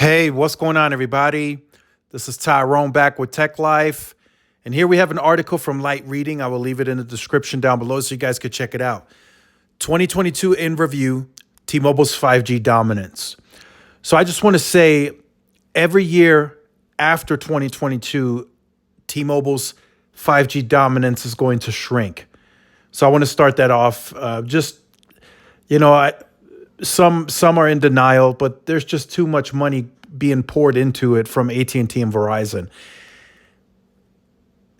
Hey, what's going on, everybody? This is Tyrone back with Tech Life. And here we have an article from Light Reading. I will leave it in the description down below so you guys could check it out. 2022 in review, T-Mobile's 5G dominance. So I just want to say every year after 2022, T-Mobile's 5G dominance is going to shrink. So I want to start that off. Some are in denial, but there's just too much money being poured into it from AT&T and Verizon.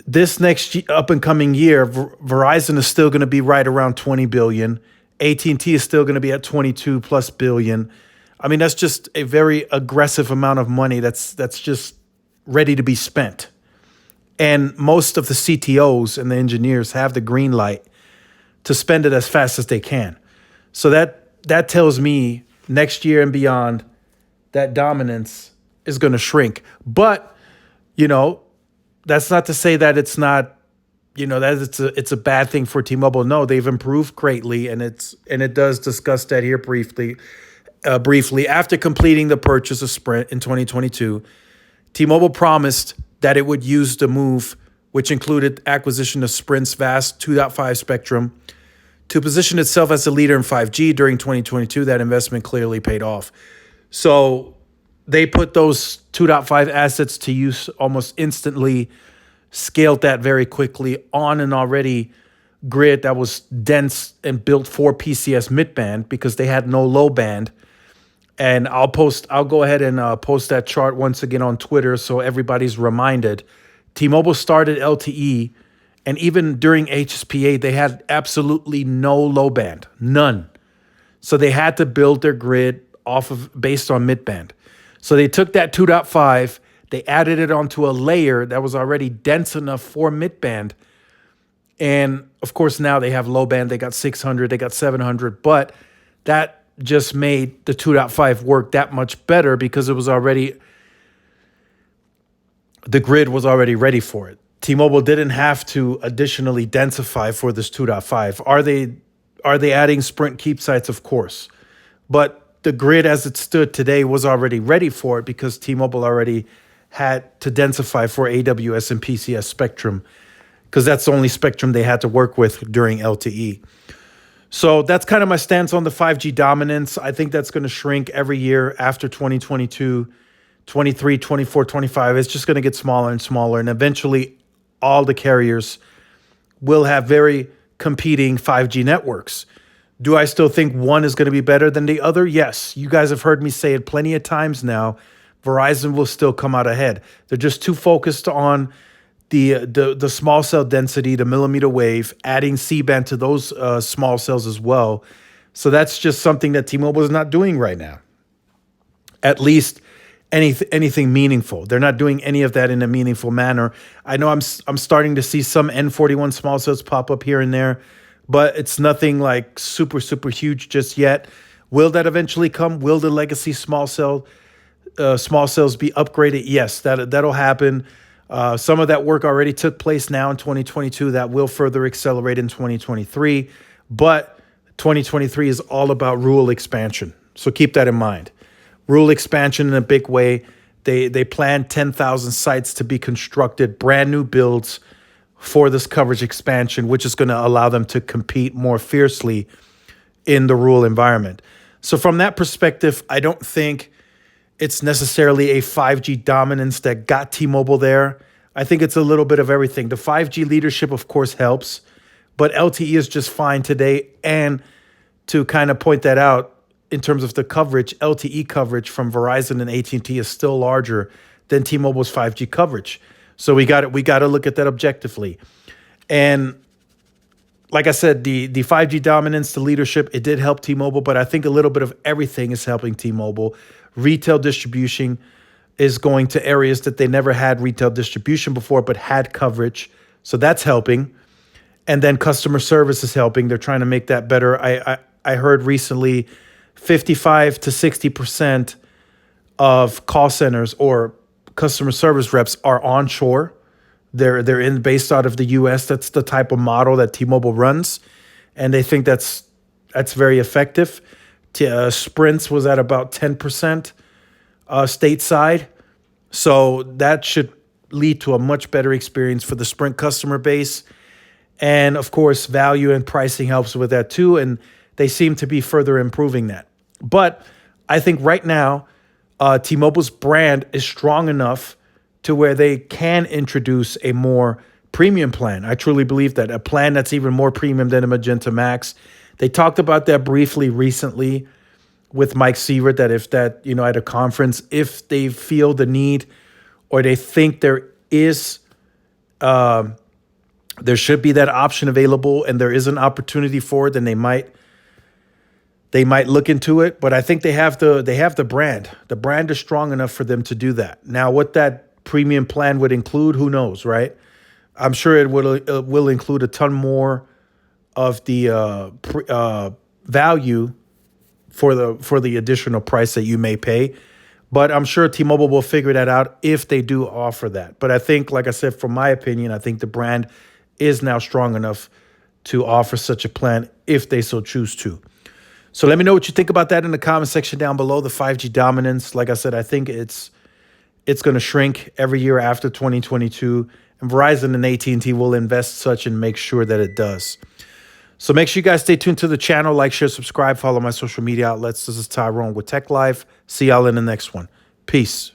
This next up and coming year, Verizon is still going to be right around 20 billion. AT&T is still going to be at 22 plus billion. I mean, that's just a very aggressive amount of money that's just ready to be spent. And most of the CTOs and the engineers have the green light to spend it as fast as they can. So that tells me next year and beyond, that dominance is going to shrink. But, that's not to say that it's not, that it's a bad thing for T-Mobile. No, they've improved greatly, and it does discuss that here briefly. After completing the purchase of Sprint in 2022, T-Mobile promised that it would use the move, which included acquisition of Sprint's vast 2.5 spectrum, to position itself as a leader in 5G during 2022. That investment clearly paid off. So they put those 2.5 assets to use almost instantly, scaled that very quickly on an already grid that was dense and built for PCS midband because they had no low band. And I'll go ahead and post that chart once again on Twitter so everybody's reminded. T-Mobile started LTE, and even during HSPA, they had absolutely no low band, none. So they had to build their grid based on midband. So they took that 2.5, they added it onto a layer that was already dense enough for midband. And of course, now they have low band. They got 600, they got 700, but that just made the 2.5 work that much better because the grid was already ready for it. T-Mobile didn't have to additionally densify for this 2.5. Are they adding Sprint keep sites? Of course. But the grid as it stood today was already ready for it because T-Mobile already had to densify for AWS and PCS spectrum because that's the only spectrum they had to work with during LTE. So that's kind of my stance on the 5G dominance. I think that's going to shrink every year after 2022, 23, 24, 25. It's just going to get smaller and smaller. And eventually all the carriers will have very competing 5G networks. Do I still think one is going to be better than the other? Yes. You guys have heard me say it plenty of times now. Verizon will still come out ahead. They're just too focused on the small cell density, the millimeter wave, adding C-band to those small cells as well. So that's just something that T-Mobile is not doing right now. At least anything meaningful. They're not doing any of that in a meaningful manner. I know I'm starting to see some N41 small cells pop up here and there, but it's nothing like super, super huge just yet. Will that eventually come? Will the legacy small cells be upgraded? Yes, that'll happen. Some of that work already took place now in 2022. That will further accelerate in 2023. But 2023 is all about rural expansion. So keep that in mind. Rural expansion in a big way. They plan 10,000 sites to be constructed, brand new builds for this coverage expansion, which is going to allow them to compete more fiercely in the rural environment. So from that perspective, I don't think it's necessarily a 5G dominance that got T-Mobile there. I think it's a little bit of everything. The 5G leadership, of course, helps, but LTE is just fine today. And to kind of point that out, in terms of the coverage, LTE coverage from Verizon and AT&T is still larger than T-Mobile's 5G coverage. So we got to look at that objectively. And like I said, the 5G dominance, the leadership, it did help T-Mobile, but I think a little bit of everything is helping T-Mobile. Retail distribution is going to areas that they never had retail distribution before, but had coverage. So that's helping. And then customer service is helping. They're trying to make that better. I heard recently 55 to 60% of call centers or customer service reps are onshore. They're based out of the US. That's the type of model that T-Mobile runs. And they think that's very effective. Sprint's was at about 10% stateside. So that should lead to a much better experience for the Sprint customer base. And of course, value and pricing helps with that too. And they seem to be further improving that. But I think right now, T-Mobile's brand is strong enough to where they can introduce a more premium plan. I truly believe that a plan that's even more premium than a Magenta Max. They talked about that briefly recently with Mike Sievert, that if that, at a conference, if they feel the need or they think there should be that option available and there is an opportunity for it, then they might look into it. But I think they have the brand. The brand is strong enough for them to do that. Now, what that premium plan would include, who knows, right? I'm sure it will include a ton more of the value for the additional price that you may pay. But I'm sure T-Mobile will figure that out if they do offer that. But I think, like I said, from my opinion, I think the brand is now strong enough to offer such a plan if they so choose to. So let me know what you think about that in the comment section down below. The 5G dominance, like I said, I think it's going to shrink every year after 2022, and Verizon and AT&T will invest such and make sure that it does. So make sure you guys stay tuned to the channel, like, share, subscribe, follow my social media outlets. This is Tyrone with Tech Life. See y'all in the next one. Peace.